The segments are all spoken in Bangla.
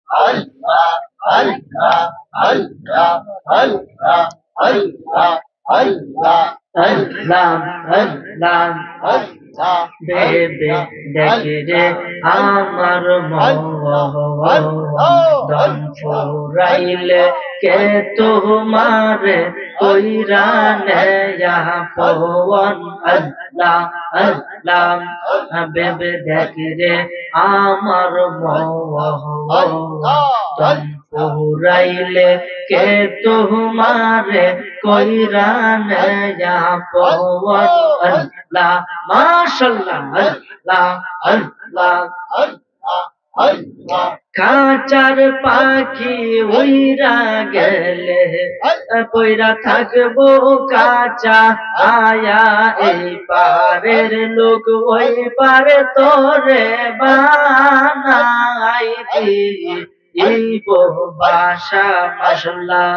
Allah, Allah, Allah, Allah, Allah, Allah, Allah, Allah, Allah, ভেবে দেখে রে আমার মন ফুরাইলে কে তোমারে কইরা নেয়া পবন আল্লাহ আল্লাহ ভেবে দেখে রে আমার মন ফুরাইলে কে তোমারে কইরা নেয়া পবন আল্লাহ মাশাআল্লাহ আল্লাহ আল্লাহ কাঁচার পাখি উইরা গেলে কইরা থাকবো কাঁচা আয়া এই পারের লোক ওই পারে তোরে বানাই এই বাসা মাশাআল্লাহ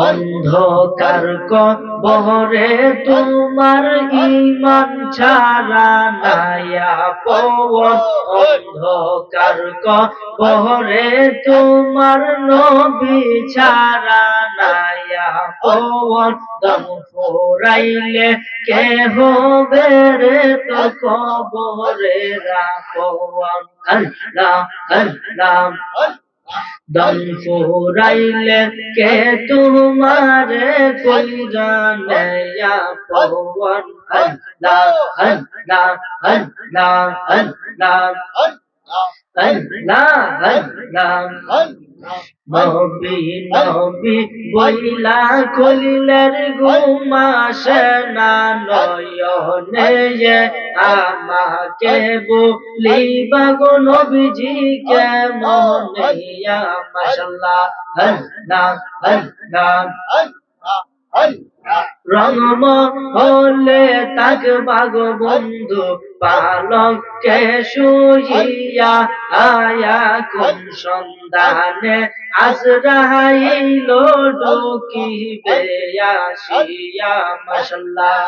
অন্ধকার কবরে তোমার ঈমান ছাড়া নায়া পবন অন্ধকার কবরে তোমার নবী ছাড়া নায়া পবন দম ফুরাইলে কে হবে রে তো কবরে রাখবন আল্লাহ আল্লাহ দম ফুরাইলে কে তোমারে কইরা নেয়া পবন আল্লাহ আল্লাহ আল্লাহ আল্লাহ আল্লাহ আল্লাহ নবী নবী বইলা কলিলের ঘুমাসে না নয়নে আমাকে বলিবা গো নবীজি কেমন ইয়া মাশাআল্লাহ আল্লাহ আল্লাহ রঙম হলে তাক বাগ বন্ধু পালকে শুইয়া আয়া কোন সন্ধানে আজরাইল ঢুকিবে আসিয়া মাশাআল্লাহ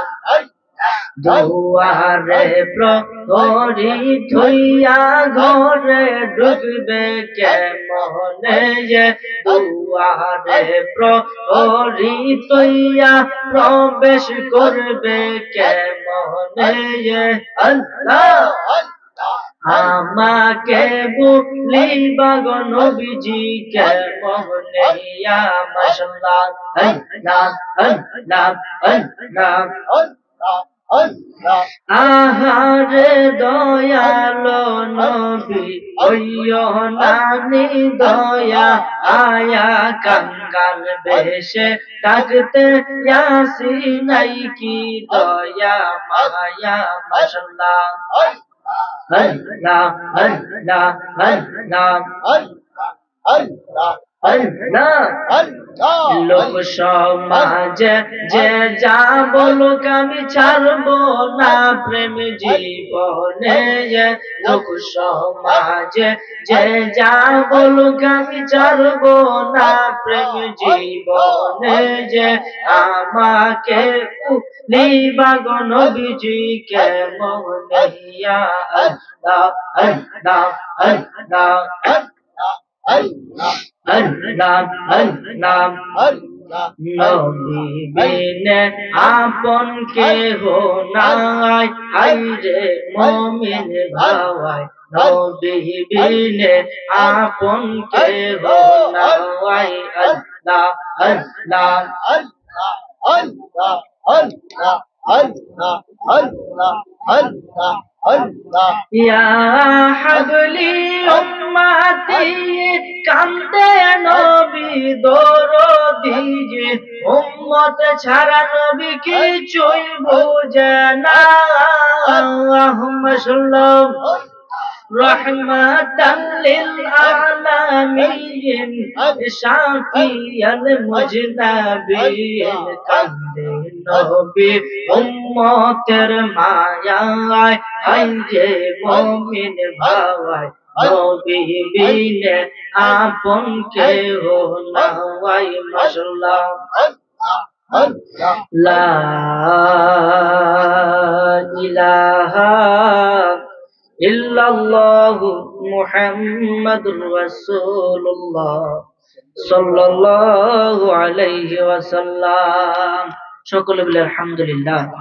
দুয়ারে প্রহরী থইয়া ঘরে ঢুকবে কেমনে দুয়ারে প্রহরী থইয়া প্রবেশ করবে কেমনে আল্লাহ আমাকে বলিবা গো নবীজি কেমনে ইয়া মাশাআল্লাহ আল্লাহ আল্লাহ আল্লাহ আহারে দয়ালো নবী ওইয়ো নানি দয়া আয়া কাঙ্গাল বেশে ডাকতে ইয়াসিন নাই কি দয়া মায়া মাশাআল্লাহ আল্লাহ আল্লাহ আল্লাহ আল্লাহ লোক সমাজে যে যা বলুক আমি ছাড়বো না প্রেম জীবনে লোক সমাজে যে যা বলুক আমি ছাড়বো না প্রেম জীবনে যে আমাকে লিবা গো নবীজি কেমন ইয়া আল্লাহ আল্লাহ আল্লাহ আল্লাহ আল্লাহ নবী বিনে আপন কেহ নাই হায়রে মুমিন ভাই নবী বিনে আপন কেহ নাই আল্লাহ আল্লাহ আল্লাহ আল্লাহ আল্লাহ আল্লাহ আল্লাহ আল্লাহ ইয়া হাবলি উম্মতি কান্দে নবী দরদি উম্মত ছাড়া নবী কিছুই বুঝে না আল্লাহুম্মা সাল্লাল্লাহু রহমাতাল লিল আলামিন শাফিয়াল মুজনাবিন কান্দে নবী উম্মতের মায়ায় হায়রে মুমিন ভাই নবী বিনে আপন কেহ নাই মাশাআল্লাহ লা ইলাহা ইল্লাল্লাহু মুহাম্মাদুর রাসূলুল্লাহ সাল্লাল্লাহু আলাইহি ওয়াসাল্লাম। সকলে বলে আলহামদুলিল্লাহ।